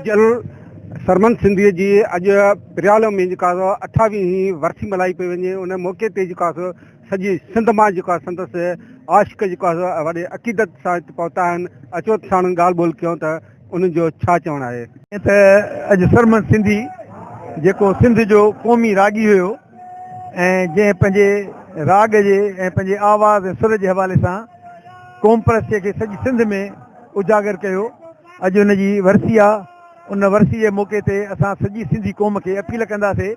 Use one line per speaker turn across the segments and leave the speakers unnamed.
जल सरमन सिंधी जी अज प्रियालो में 28वीं वर्सी मल्हाई पई वञे। उन मौक़े ते सॼी सिंध मां संदसि आशिक वॾे अक़ीदत सां पहुता आहिनि। अचो त साण ॻाल्हि ॿोल कयूं त उन्हनि जो छा चवणु आहे।
त अॼु सरमन सिंधी जेको सिंध जो क़ौमी रागी हुयो ऐं जंहिं पंहिंजे राग जे ऐं पंहिंजे आवाज़ ऐं सुर जे हवाले सां क़ौम परस्तीअ खे सॼी सिंध में उजागर कयो। अॼु हुनजी वरसी आहे। उन वरसी जे मौक़े ते असां सॼी सिंधी क़ौम खे अपील कंदासीं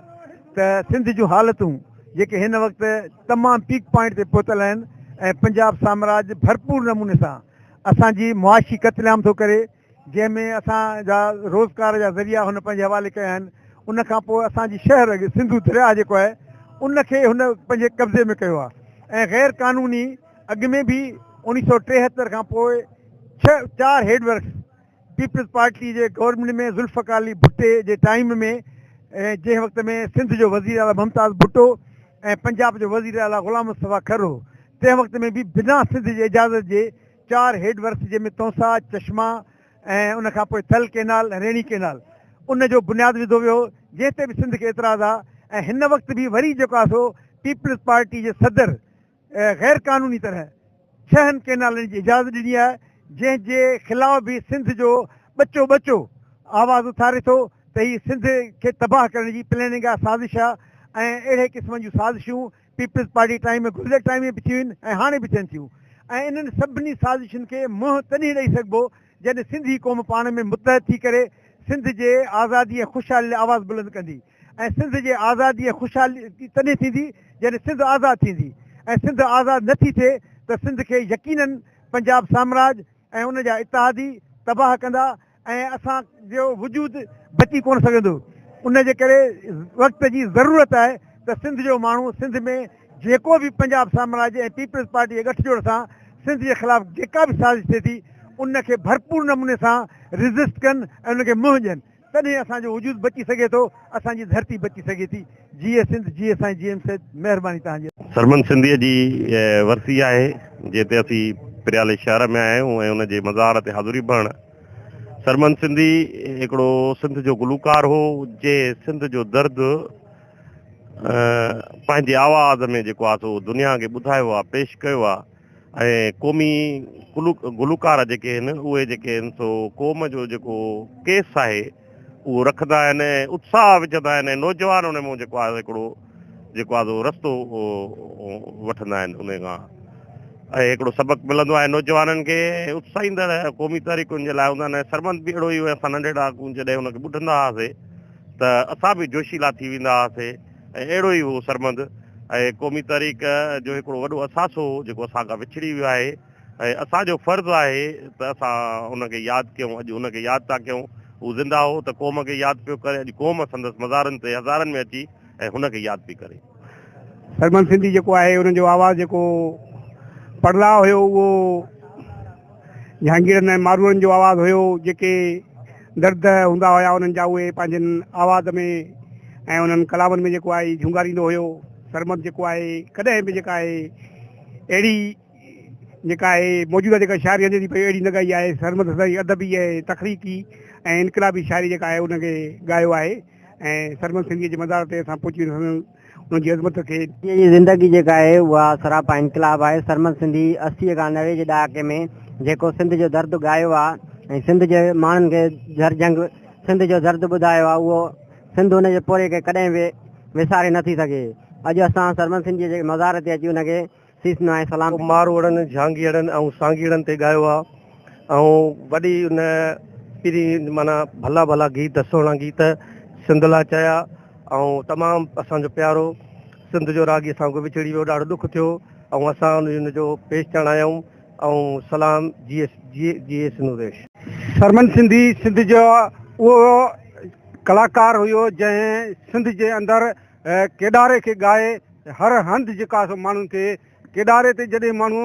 त सिंध जूं हालतूं जेके हिन वक़्तु तमामु पीक पॉइंट ते पहुतल आहिनि ऐं पंजाब साम्राज्य भरपूर नमूने सां असांजी मुआशी क़तलेआम थो करे, जंहिंमें असांजा रोज़गार जा ज़रिया हुन पंहिंजे हवाले कया आहिनि। उन खां पोइ असांजी शहर सिंधु दरिया जेको आहे उनखे हुन पंहिंजे कब्ज़े में कयो आहे ऐं गैर क़ानूनी अॻु में बि 1973 खां पोइ 4 हेडवर्क्स पीपल्स पार्टी जे गवर्नमेंट में ज़ुल्फ़िकार अली भुट्टे जे टाइम में जंहिं वक़्त में सिंध जो वज़ीर आला मुमताज़ भुट्टो ऐं पंजाब जो वज़ीर आला ग़ुलाम मुस्तफ़ा खरो, तंहिं वक़्त में बि बिना सिंध जे इजाज़त जे 4 हेडवर्क्स जंहिंमें तौसा, चश्मा ऐं उन खां पोइ थल कैनाल, रेणी कैनाल, उन जो बुनियादु विधो वियो, जंहिं ते बि सिंध खे एतिराज़ आहे। ऐं हिन वक़्तु बि वरी जेको आहे सो पीपल्स पार्टी जे सदर गैर क़ानूनी तरह 6 कैनालनि जी इजाज़त ॾिनी आहे, जंहिंजे ख़िलाफ़ बि सिंध जो बचो आवाज़ उथारे थो त हीअ सिंध खे तबाह करण जी प्लैनिंग आहे, साज़िश आहे। ऐं अहिड़े क़िस्म जूं साज़िशूं पीपल्स पार्टी टाइम में गुज़िरियल टाइम में बि थियूं आहिनि ऐं हाणे बि थियनि थियूं। ऐं इन्हनि सभिनी साज़िशुनि खे मुंहुं तॾहिं ॾेई सघिबो जॾहिं सिंधी क़ौम पाण में मुतहद थी करे सिंध जे आज़ादी ऐं ख़ुशहाली लाइ आवाज़ बुलंद कंदी। ऐं सिंध जे आज़ादी ऐं ख़ुशहाली तॾहिं थींदी जॾहिं सिंध आज़ादु थींदी। ऐं सिंध आज़ादु नथी थिए त सिंध खे यकीनन पंजाब साम्राज्य ऐं उन जा इतिहादी तबाह कंदा ऐं असांजो वजूद बची कोन सघंदो। उन जे करे वक़्त जी ज़रूरत आहे त सिंध जो माण्हू सिंध में जेको बि पंजाब साम्राज्य ऐं पीपल्स पार्टी जे गठजोड़ सां सिंध जे ख़िलाफ़ु जेका बि साज़िश थिए थी उनखे भरपूर नमूने सां रिज़िस्ट कनि ऐं उनखे मुंहुं ॾियनि, तॾहिं असांजो वजूद बची सघे थो, असांजी धरती बची सघे थी। जीए सिंध, जीए साईं GM साहिब, महिरबानी तव्हांजी।
सरमन सिंधीअ जी वरसी आहे जिते असीं प्रियाले शहर में आया आहियूं ऐं उनजे मज़ार ते हाज़ुरी भरण। सरमन सिंधी हिकिड़ो सिंध जो गुलूकार हो जंहिं सिंध जो दर्द पंहिंजे आवाज़ में जेको आहे सो दुनिया खे ॿुधायो आहे, पेश कयो आहे। ऐं क़ौमी गुलूकार जेके आहिनि उहे जेके आहिनि सो क़ौम जो जेको केस आहे उहो रखंदा आहिनि ऐं उत्साह विझंदा आहिनि। ऐं नौजवान उन में जेको आहे हिकिड़ो जेको आहे सो रस्तो वठंदा आहिनि उन खां ऐं हिकिड़ो सबक़ु मिलंदो आहे नौजवाननि खे। उत्साहींदड़ क़ौमी तहरीकुनि जे लाइ हूंदा आहिनि। सरमंद बि अहिड़ो ई हुयो। असां नंढे ॾाकू जॾहिं हुनखे ॿुधंदा हुआसीं त असां बि जोशीला थी वेंदा हुआसीं ऐं अहिड़ो ई हो सरमंद। ऐं क़ौमी तहरीक जो हिकिड़ो वॾो असासो जेको असांखां विछड़ी वियो आहे ऐं असांजो फ़र्ज़ु आहे त असां उनखे यादि कयूं। अॼु उनखे यादि था कयूं। हू ज़िंदा हो त क़ौम खे यादि पियो करे। अॼु क़ौम संदसि मज़ारनि ते हज़ारनि में अची ऐं हुनखे यादि पई करे।
सरमन सिंधी जेको आहे उनजो आवाज़ जेको पड़ला हुयो उहो जहांगीरनि ऐं मारूअनि जो आवाज़ु हुयो, जेके दर्द हूंदा हुया उन्हनि जा उहे पंहिंजनि आवाज़ में ऐं उन्हनि कलामनि में जेको आहे झुंगारींदो हुयो। सरमद जेको आहे कॾहिं बि जेका आहे अहिड़ी जेका आहे मौजूदा जेका शाइरी हले थी पई अहिड़ी न ॻाई आहे। सरमद साईं अदबी ऐं तख़लीक़ी ऐं इनकलाबी शाइरी जेका आहे उनखे ॻायो आहे। ऐं सरमद सिंधीअ जे मज़ार ते असां पहुची उनजी अज़मत खे
जी ज़िंदगी जेका आहे उहा सरापा इनकलाब आहे। सरमद सिंधी 80 खां 90 जे ॾहाके में जेको सिंध जो दर्द ॻायो आहे ऐं सिंध जे माण्हुनि खे जंग सिंध जो दर्द ॿुधायो आहे, उहो सिंध हुनजे पोरे खे कॾहिं बि विसारे नथी सघे। अॼु असां सरमद सिंधीअ जे मज़ार ते अची हुनखे सीस नवाए सलाम
मारवड़नि, झांगीरनि ऐं सांगीड़नि ते ॻायो आहे ऐं वॾी उन पीरी माना भला भला गीत, सुहिणा गीत सिंध लाइ चया ऐं तमामु असांजो प्यारो सिंध जो रागी असांखे विछड़ी वियो, ॾाढो ॾुखु थियो ऐं असां उनजो पेश थियण आया आहियूं ऐं सलाम जीए सिंधुदेश।
सरमन सिंधी सिंध जो उहो कलाकार हुयो जंहिं सिंध जे अंदरि केॾारे खे ॻाए हर हंधि जेका माण्हुनि खे केॾारे ते जॾहिं माण्हू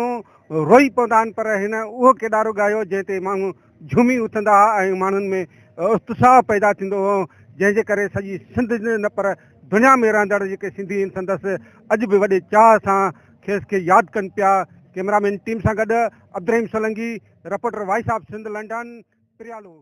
रोई पवंदा आहिनि पर हिन उहो केॾारो ॻायो जंहिं ते माण्हू झूमी उथंदा हुआ ऐं माण्हुनि में उत्साह पैदा थींदो हो, जंहिंजे करे सॼी सिंध न पर दुनिया में रहंदड़ जेके सिंधी आहिनि संदसि अॼु बि वॾे चाह सां खेसि खे यादि कनि पिया। कैमरामैन टीम सां गॾु Abdurrahim Solanki, reporter voice of Sindh London, प्रियालो।